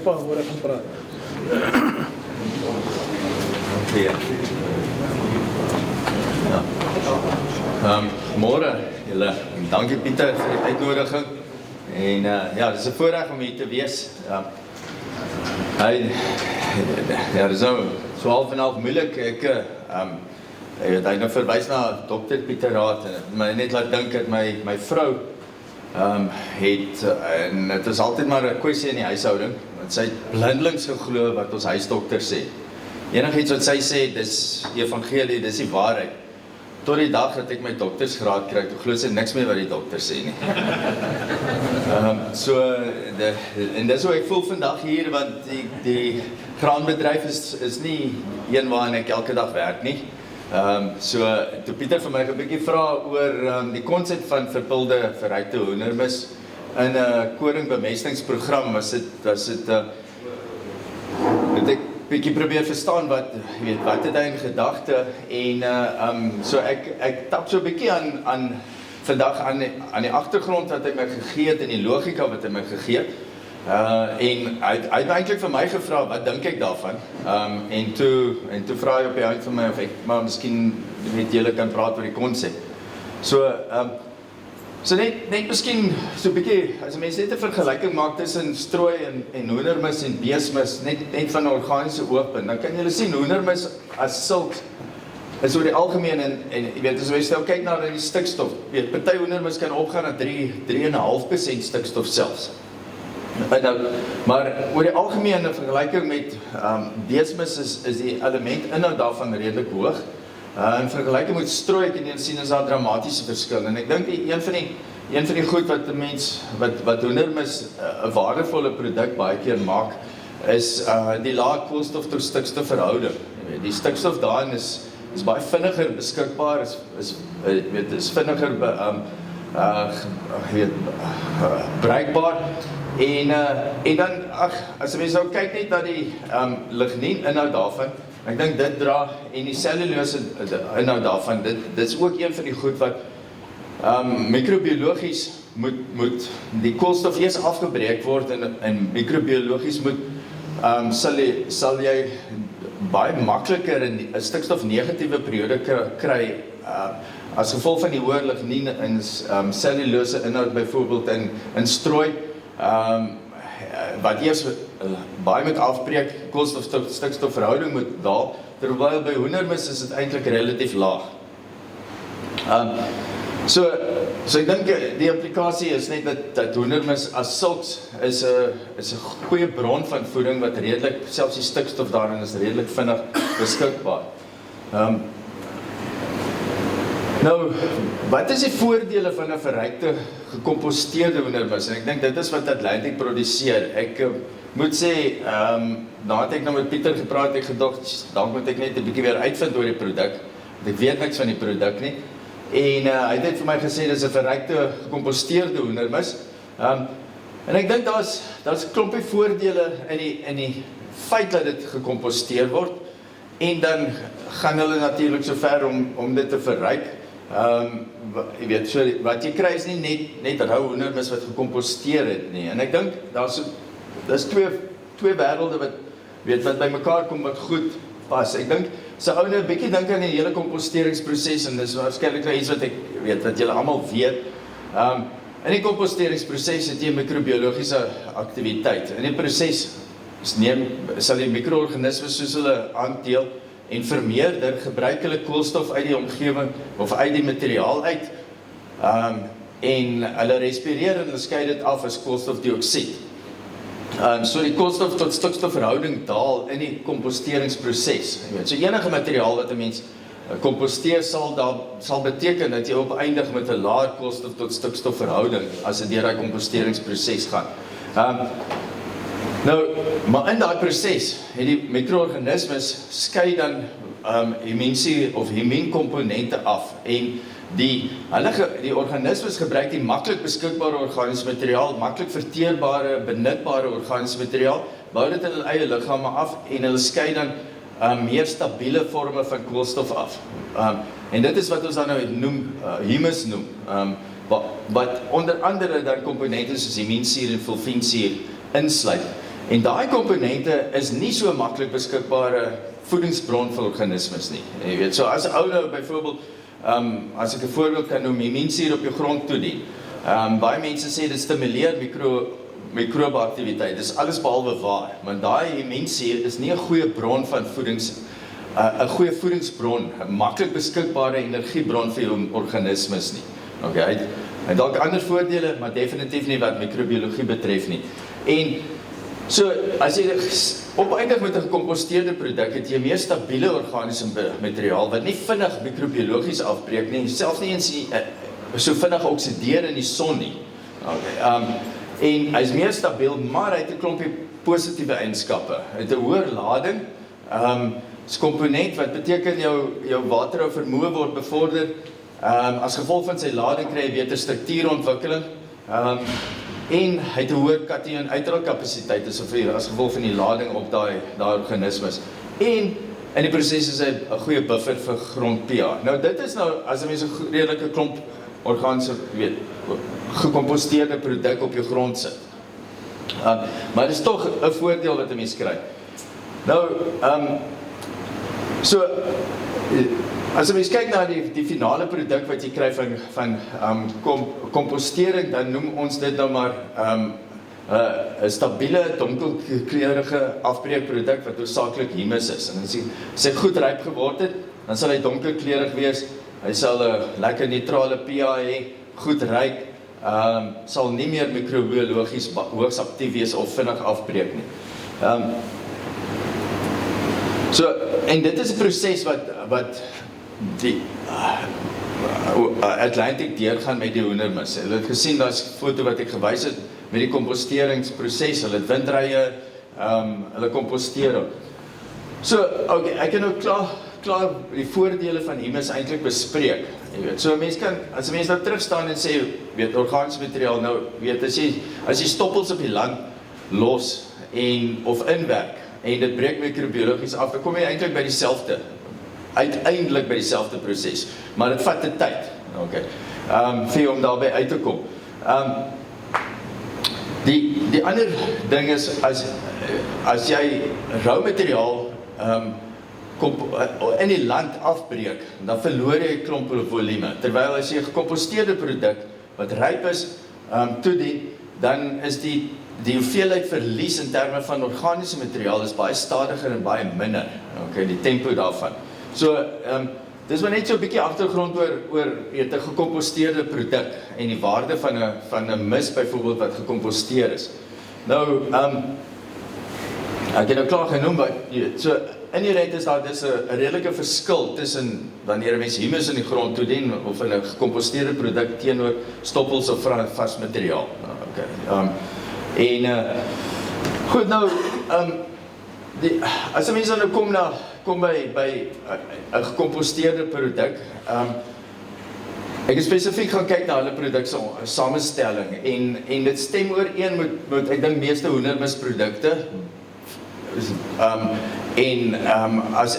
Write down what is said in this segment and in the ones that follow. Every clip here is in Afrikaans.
pa hoor ek gaan praat. Môre, julle, dankie Pieter vir die uitnodiging. En ja, dit is 'n voorreg om hier te wees. Dit is so half en half moeilik. Ek het nou verwys na dokter Pieter Raad en my net laat dink dat my vrou het, en het is altyd maar 'n kwessie in die huishouding, want sy het blindelings geglo wat ons huisdokter sê. Enigiets wat sy sê, dis evangelie, dis die waarheid. Tot die dag dat ek my doktersgraad kry, toe glo sy niks meer wat die dokter sê nie. En dis hoe ek voel vandag hier, want die graanbedryf is nie een waarin ek elke dag werk nie. Toe Pieter vir my 'n bietjie vra oor die konsep van verpilde verrykte hoendermis in 'n koringbemestingsprogram, was dit ek bietjie probeer verstaan wat het hy in gedagte, en so ek tap so 'n bietjie aan vandag aan die agtergrond wat hy my gegee het en die logika wat hy my gegee het. En hy het eintlik vir my gevra, wat dink ek daarvan? En toe vra hy op die eind van my of ek maar miskien met julle kan praat oor die konsep. So net miskien so 'n bietjie, as 'n mens net 'n vergelyking maak tussen strooi en hoendermis en beesmis, net van 'n organiese oogpunt, dan kan jy sien hoendermis as sulks is oor die algemeen, en jy weet, as jy nou kyk na die stikstof, party hoendermis kan opgaan na 3,5% stikstof selfs. Maar oor die algemeen in vergelyking met beesmis is die element inhoud daarvan redelik hoog. In vergelyking met strooi kan jy sien is daar dramatiese verskil, en ek dink een van die goed wat 'n mens wat hoendermis 'n waardevolle produk baie keer maak, is die lae koolstof tot stikstof verhouding. Die stikstof daarin is baie vinniger beskikbaar, is vinniger bereikbaar, en dan, as mens nou kyk net na die lignien inhoud daarvan, ek dink dit dra, en die cellulose inhoud daarvan, dit is ook een van die goed wat microbiologies moet die koolstof eers afgebreek word, en microbiologies sal jy baie makliker in 'n stikstofnegatiewe periode kry, as gevolg van die hoë lignien en cellulose inhoud byvoorbeeld in strooi, wat eers baie moet afbreek, koolstof tot stikstof verhouding moet daal, terwyl by hoendermis is dit eintlik relatief laag. So ek dink die implikasie is net dat hoendermis as sulks is 'n goeie bron van voeding wat redelik, selfs die stikstof daarin is redelik vinnig beskikbaar. Nou, wat is die voordele van 'n verrykte gekomposteerde hoendermis? En ek dink dit is wat Atlantic produseer. Ek moet sê, nadat ek nou met Pieter gepraat het, ek gedog, dan moet ek net 'n bietjie weer uitvind oor die produk, want ek weet niks van die produk nie. En hy het vir my gesê, dis 'n verrykte gekomposteerde hoendermis. En ek dink daar's 'n klompie voordele in die feit dat dit gekomposteer word, en dan gaan hulle natuurlik so ver om dit te verryk. Jy weet, so wat jy kry is nie net rou hoendermis wat gekomposteer het nie. En ek dink daar's twee wêrelde wat by mekaar kom wat goed pas. Ek dink so ou nou 'n bietjie dink aan die hele komposteringsproses, en dis waarskynlik nou iets wat ek weet wat julle almal weet. In die komposteringsproses het jy microbiologiese aktiwiteit. In die proses sal die mikroorganismes soos hulle aandeel en vermeerder, gebruik hulle koolstof uit die omgewing of uit die materiaal uit, en hulle respireer en hulle skei dit af as koolstofdioksied. So die koolstof tot stikstof verhouding daal in die komposteringsproses. So enige materiaal wat 'n mens komposteer sal beteken dat jy opeindig met 'n laer koolstof tot stikstof verhouding as dit deur daai komposteringsproses gaan. Maar in daai proses het die mikroorganismes skei dan immuunkomponente af, en die organismes gebruik die maklik beskikbare organiese materiaal, maklik verteerbare, benutbare organiese materiaal, bou dit in hulle eie liggame af, en hulle skei dan meer stabiele vorme van koolstof af. En dit is wat ons dan nou humus noem, wat onder andere dan komponente soos immuunsuur en sulfiensuur insluit. En daai komponente is nie so maklik beskikbare voedingsbron vir organismes nie. Jy weet, so as 'n ou nou byvoorbeeld, as ek 'n voorbeeld kan noem, immuunsuur op jou grond toedien. Baie mense sê dit stimuleer mikrobe-aktiwiteit. Dis alles behalwe waar, want daai immuunsuur is nie 'n goeie bron van ‘n goeie voedingsbron, 'n maklik beskikbare energiebron vir jou organismes nie. Okay, hy het dalk ander voordele, maar definitief nie wat microbiologie betref nie. En so, as jy opeindig met 'n gekomposteerde produk, het jy meer stabiele organiese materiaal wat nie vinnig microbiologies afbreek nie, selfs nie eens so vinnig oksideer in die son nie. Okay, en hy is meer stabiel, maar hy het 'n klompie positiewe eienskappe. Hy het 'n hoër lading, is komponent wat beteken jou waterhou vermoë word bevorder. As gevolg van sy lading kry jy beter struktuurontwikkeling. En hy het 'n hoër kation uitrolkapasiteit as gevolg van die lading op daai organismes. En in die proses is hy 'n goeie buffer vir grond pH. Nou dit is nou as 'n mens 'n redelike klomp organiese, gekomposteerde produk op jou grond sit. Maar dit is tog 'n voordeel wat 'n mens kry. Nou, so as 'n mens kyk na die finale produk wat jy kry van kompostering, dan noem ons dit nou maar 'n stabiele, donkerkleurige afbreekproduk wat hoofsaaklik humus is. En as hy goed ryp geword het, dan sal hy donkerkleurig wees. Hy sal 'n lekker neutrale pH hê, goed ryk, sal nie meer microbiologies hoogs aktief wees of vinnig afbreek nie. So, en dit is 'n proses wat die Atlantic deurgaan met die hoendermis. Hulle het gesien, daar's 'n foto wat ek gewys het met die komposteringsproses. Hulle het windrye, hulle komposteer. So, okay, ek kan nou klaar die voordele van humus eintlik bespreek. Jy weet, so as 'n mens nou terugstaan en sê, weet, organiese materiaal, nou weet as jy stoppels op die land los of inwerk en dit breek microbiologies af, dan kom jy eintlik by dieselfde. Uiteindelik by dieselfde proses, maar dit vat 'n tyd, okay, vir jou om daarby uit te kom. Die ander ding is, as jy rou materiaal in die land afbreek, dan verloor jy 'n klomp volume, terwyl as jy 'n gekomposteerde produk wat ryp is, toedien, dan is die hoeveelheid verlies in terme van organiese materiaal is baie stadiger en baie minder, okay, die tempo daarvan. So, dis maar net so 'n bietjie agtergrond oor 'n gekomposteerde produk en die waarde van 'n mis byvoorbeeld wat gekomposteer is. Nou, ek het nou klaar genoem, so inherent is daar dis 'n redelike verskil tussen wanneer 'n mens humus in die grond toedien of in 'n gekomposteerde produk teenoor stoppels of vars materiaal. Okay. Goed, nou, as 'n mens dan nou kom by 'n gekomposteerde produk, ek het spesifiek gaan kyk na hulle produk se samestelling en dit stem ooreen met ek dink meeste hoendermisprodukte. As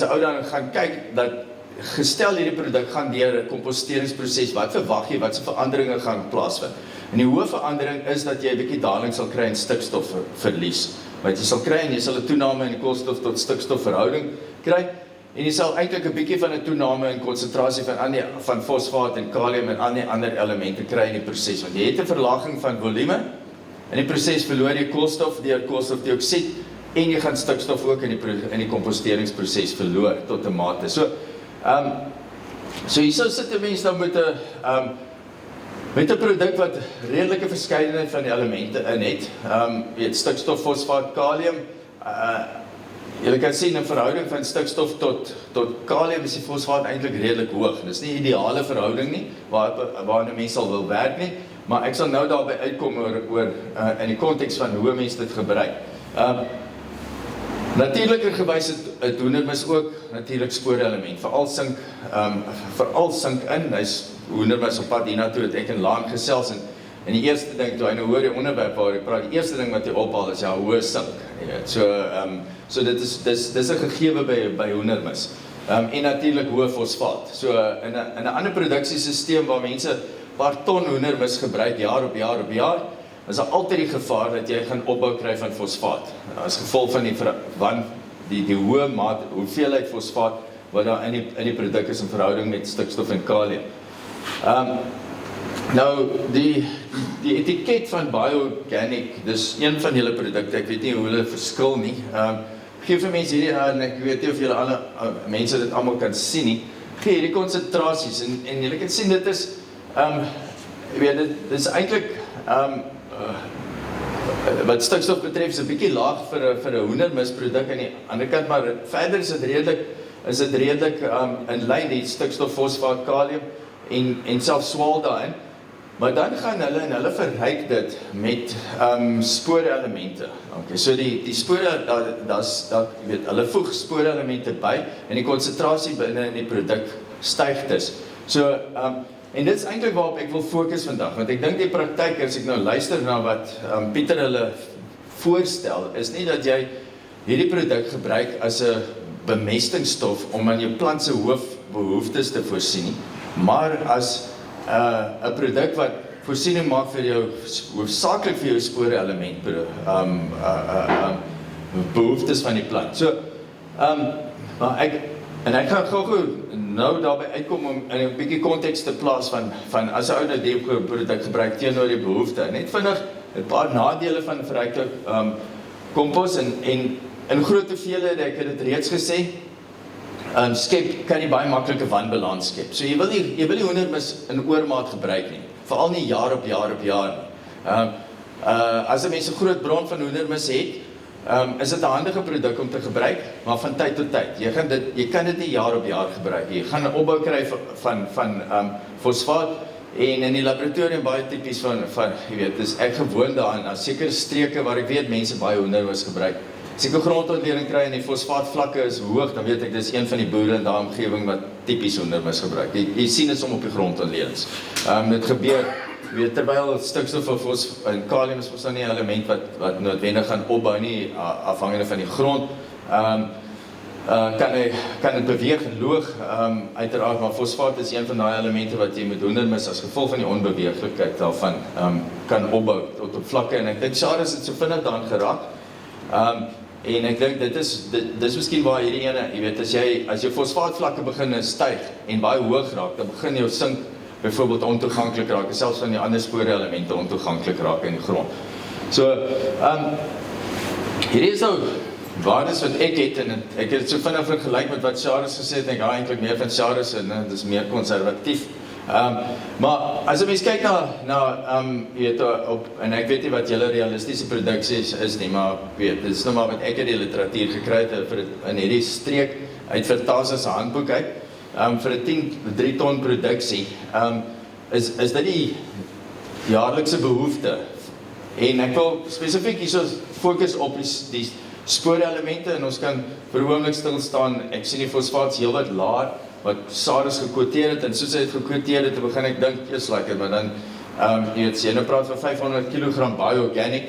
'n ou dan gaan kyk dat gestel hierdie produk gaan deur 'n komposteringsproses, wat verwag jy, wat se veranderinge gaan plaasvind? En die hoë verandering is dat jy 'n bietjie daling sal kry in stikstofverlies. Wat jy sal kry, en jy sal 'n toename in die koolstof tot stikstofverhouding kry, en jy sal eintlik 'n bietjie van 'n toename in konsentrasie van fosfaat en kalium en ander elemente kry in die proses, want jy het 'n verlaging van volume. In die proses verloor jy koolstof deur koolstofdioksied, en jy gaan stikstof ook in die komposteringsproses verloor tot 'n mate. So hierso sit 'n mens nou met 'n produk wat redelike verskeidenheid van die elemente in het. Weet, stikstof, fosfaat, kalium. Julle kan sien 'n verhouding van stikstof tot kalium is die fosfaat eintlik redelik hoog. Dis nie 'n ideale verhouding nie, waarna mense sal wil werk nie, maar ek sal nou daarby uitkom oor in die konteks van hoe mense dit gebruik. Natuurlikergewys het hoendermis ook natuurlik spoorelement, veral sink in. Hy's hoendermis op pad hiernatoe het ek en Laan gesels en die eerste ding toe hy nou hoor die onderwerp waar hy praat, die eerste ding wat hy ophaal is hoë sink. So dit is 'n gegewe by hoendermis. En natuurlik hoë fosfaat. So in 'n ander produksiesisteem waar mense paar ton hoendermis gebruik jaar op jaar, is daar altyd die gevaar dat jy gaan opbou kry van fosfaat. As gevolg van die hoë hoeveelheid fosfaat wat daar in die produk is in verhouding met stikstof en kalium. Nou, die etiket van Bioorganic, dis een van julle produkte, ek weet nie hoe hulle verskil nie. Geef vir mense hierdie aan, ek weet nie of julle alle mense dit allemaal kan sien nie, gee hierdie konsentrasies, en julle kan sien, dit is, dit is eintlik, wat stikstof betref, is 'n bietjie laag vir 'n hoendermisproduk aan die ander kant, maar verder is dit redelik in lyn, die stikstof, fosfaat, kalium, en selfs swaal daarin. Maar dan gaan hulle verryk dit met spoorelemente. Okay, so die spore, hulle voeg spoorelemente by, en die konsentrasie binne in die produk styg dus. So, en dit is eintlik waarop ek wil fokus vandag, want ek dink die praktyk, as ek nou luister na wat Pieter hulle voorstel, is nie dat jy hierdie produk gebruik as 'n bemestingsstof om aan jou plant se hoofbehoeftes te voorsien nie, maar as 'n produk wat voorsiening maak vir jou, hoofsaaklik vir jou sporeelement behoeftes van die plant. So, maar ek gaan gou nou daarby uitkom om in 'n bietjie konteks te plaas van as 'n ou nou die produk gebruik teenoor die behoefte. Net vinnig 'n paar nadele van verrykte kompos en in groot hoeveelhede, ek het dit reeds gesê, kan jy baie maklike wanbalans skep. So jy wil nie hoendermis in oormaat gebruik nie, veral nie jaar op jaar nie. As 'n mens 'n groot bron van hoendermis het, is dit 'n handige produk om te gebruik, maar van tyd tot tyd. Jy kan dit nie jaar op jaar gebruik. Jy gaan 'n opbou kry van fosfaat, en in die laboratorium baie tipies van jy weet, dis ek gewoon daaraan, as sekere streke waar ek weet mense baie hoendermis gebruik. As ek 'n grondontleding kry en die fosfaatvlakke is hoog, dan weet ek dis een van die boere in daardie omgewing wat tipies hoendermis gebruik. Jy sien dit op die grondontledings. Dit gebeur, jy weet, terwyl stikstof en kalium is mos nou nie 'n element wat noodwendig gaan opbou nie, afhangende van die grond. Kan dit beweeg en loog, uiteraard, maar fosfaat is een van die elemente wat jy met hoendermis as gevolg van die onbeweeglikheid daarvan kan opbou tot op vlakke, en ek dink Sarah het so vinnig daaraan geraak. En ek dink dit is miskien waar hierdie ene, jy weet, as jou fosfaatvlakke begin styg en baie hoog raak, dan begin jou sink byvoorbeeld ontoeganklik raak, en selfs van die ander spoorelemente ontoeganklik raak in die grond. So, hierdie is nou waardes wat ek het, en ek het so vinnig vergelyk met wat Charis gesê het, en ek hou eintlik meer van Charis, en dit is meer konservatief. Maar as jy mens kyk na jy weet, en ek weet nie wat julle realistiese produksies is nie, maar weet, dit is nou maar wat ek in die literatuur gekry het in hierdie streek uit Vertasa se handboek uit, vir 'n 3 ton produksie, is dit die jaarlikse behoefte. En ek wil spesifiek hierso fokus op die spoorelemente, en ons kan vir 'n oomblik stil staan. Ek sien die fosfaat is heelwat laer, wat Sarah gekwoteer het, en soos hy het gekwoteer het, begin ek dink, is lekker, maar dan, jy weet, jy nou praat van 500 kg Bioorganic,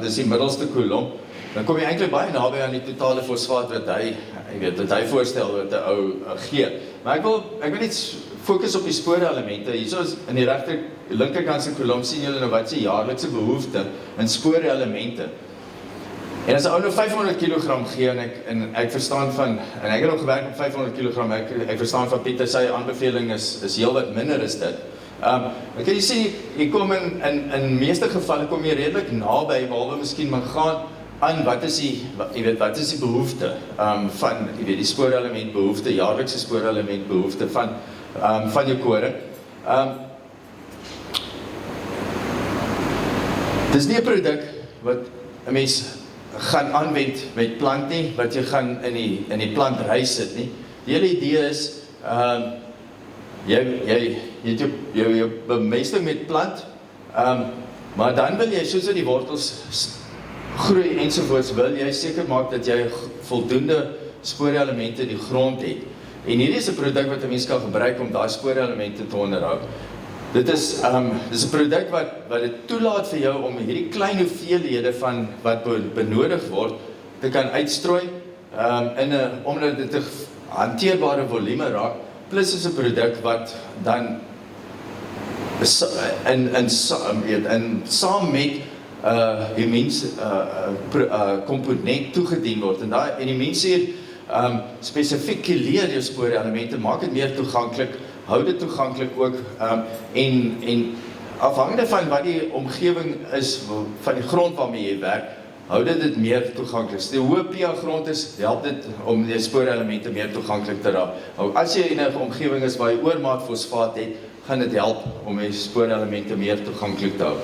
dis die middelste kolom, dan kom jy eintlik baie naby aan die totale fosfaat wat hy voorstel, wat 'n ou gee. Maar ek wil net fokus op die spoorelemente. Hierso is in die linkerkant se kolom sien julle nou wat se jaarlikse behoefte in spoorelemente. En as 'n ou nou 500 kg gee, en ek verstaan en ek het nog gewerk op 500 kg, ek verstaan van Pieter, sy aanbeveling is heel wat minder is dit. Dan kan jy sien, jy kom in meeste gevalle kom jy redelik naby, behalwe miskien maar gaan aan wat is die behoefte van, jy weet, die spoorelement behoefte, jaarlikse spoorelement behoefte van jou koring. Dis nie 'n produk wat 'n mens gaan aanwend met plant nie, wat jy gaan in die plant reis sit nie. Die hele idee is, jy het jou bemesting met plant, maar dan wil jy, soos die wortels groei ensovoorts, wil jy seker maak dat jy voldoende spoorelemente in die grond het. En hierdie is 'n produk wat 'n mens kan gebruik om daai spoorelemente te onderhou. Dit is 'n produk wat dit toelaat vir jou om hierdie klein hoeveelhede van wat benodig word te kan uitstrooi, omdat dit 'n hanteerbare volume raak, plus is 'n produk wat dan en saam met die mens komponent toegedien word. En die mens hier spesifiek leer jou spoorelemente, maak dit meer toeganklik, hou dit toeganklik ook, en afhangende van wat die omgewing is, van die grond waarmee jy werk, hou dit meer toeganklik. Die hoë pH grond is, help dit om die spoorelemente meer toeganklik te raak. As jy in 'n omgewing is waar jy oormaat fosfaat het, gaan dit help om die spoorelemente meer toeganklik te hou.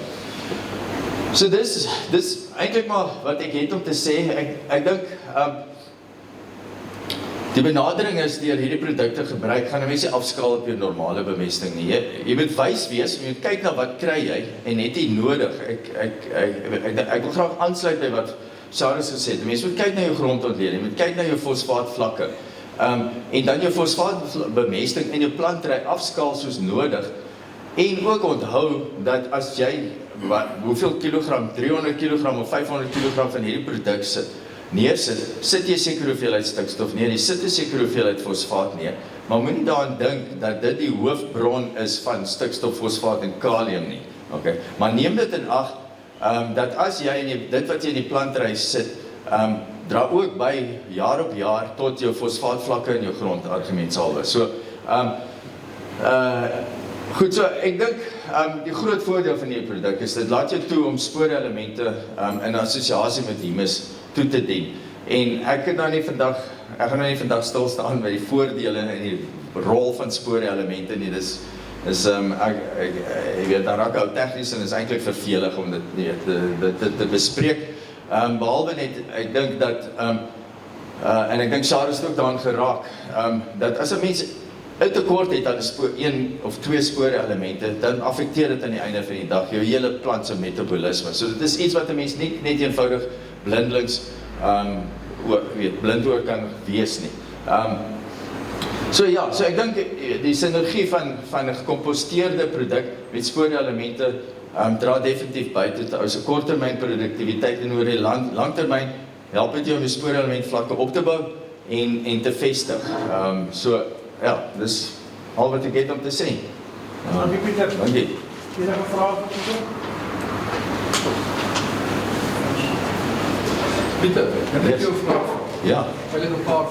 So dis eintlik maar wat ek het om te sê. Ek dink die benadering is deur hierdie produkte gebruik, gaan 'n mens nie afskaal op jou normale bemesting nie. Jy moet wys wees, jy moet kyk na wat kry jy en het jy nodig. Ek wil graag aansluit by wat Charles gesê het. Mens moet kyk na jou grondontleding, jy moet kyk na jou fosfaatvlakke. En dan jou fosfaatbemesting en jou plantry afskaal soos nodig. En ook onthou dat as jy hoeveel kilogram, 300 kilogram of 500 kilogram van hierdie produk sit jy sekere hoeveelheid stikstof neer, jy sit 'n sekere hoeveelheid fosfaat neer, maar moenie daaraan dink dat dit die hoofbron is van stikstof, fosfaat en kalium nie. Okay. Maar neem dit in ag, dat as jy dit wat jy in die plantry sit, dra ook by jaar op jaar tot jou fosfaatvlakke in jou grond argumentshalwe. So, goed, so ek dink die groot voordeel van hierdie produk is dit laat jou toe om spoorelemente in assosiasie met humus toe te dien. En ek gaan nou nie vandag stil staan by die voordele en die rol van spoorelemente nie. Dis ek weet daar raak ou tegnies en is eintlik vervelig om dit te bespreek. Behalwe net ek dink dat en ek dink Charles het ook daaraan geraak, dat as 'n mens 'n tekort het aan 1 of 2 spoorelemente, dan affekteer dit aan die einde van die dag jou hele plant se metabolisme. So dit is iets wat 'n mens net eenvoudig blindelings blind oor kan wees nie. So ek dink die sinergie van 'n gekomposteerde produk met spoorelemente dra definitief by tot 'n korttermyn produktiwiteit en oor die langtermyn help dit jou om die spoorelementvlakke op te bou en te vestig. So ja, dis al wat ek het om te sê. Dankie Pieter. Dankie. Enige vrae vir Pieter? Pieter, kan ek jou vra? Ja. Wil ek 'n paar